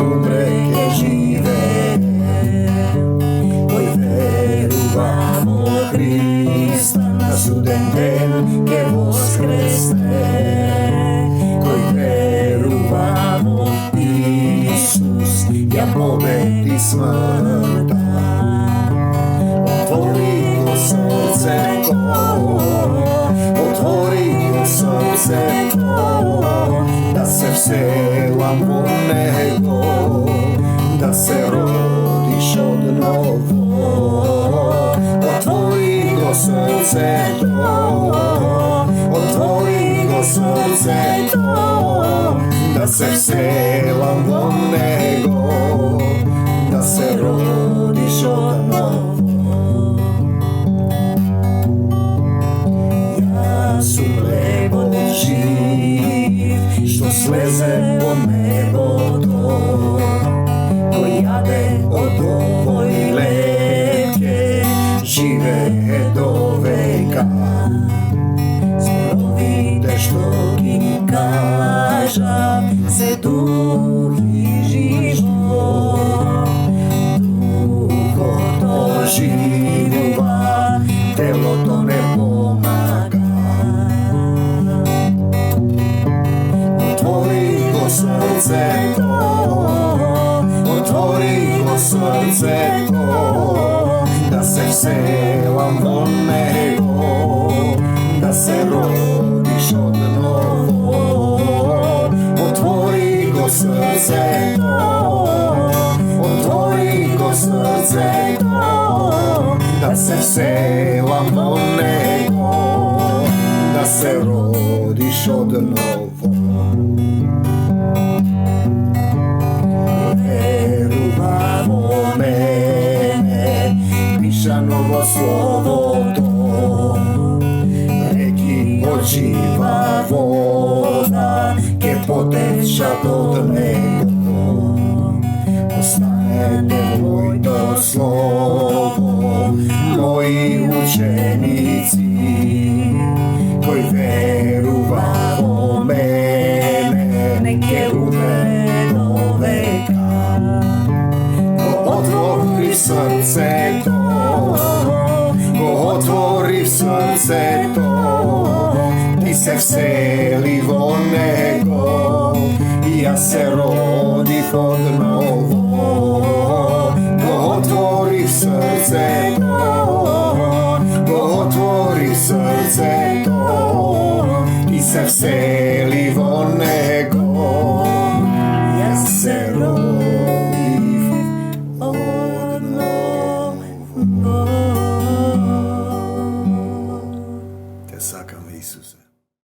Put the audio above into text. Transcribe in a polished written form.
umreke žive, koji verujemo Hrista na suden den ke voskresne, koji verujemo Isus ja pobedi smrta. Otvorimo srce to, otvorimo srce to, da se vselam u Него, da se rodiš od novo. Otvori go srce to, otvori go srce to, da se vselam u Него, da se rodiš od novo. Ja su lebo živ, što sleze po nebo to, ko jade od ovoj letke, žive do veka. Zborovite što im kaža, se duh i život, duho to živa, telo to ne pomaga. Otvori go srce to, otvori go srce to, da se vselam u Него, da se rodiš od novo. Otvori go srce to, otvori go srce to, da se vselam u Него, da se rodiš od novo. Verujemo mene, piša novo slovo to, reki od živa voda, ke potečat od Него. Ostanete moj to slovo, moji učenici, koji verujemo mene, neke umre do veka. Ko otvori srce to, ko otvori srce to, ti se vseli vo Него, i ja se rodih od novo. Ko otvori srce to, ko otvori srce to, ti se vseli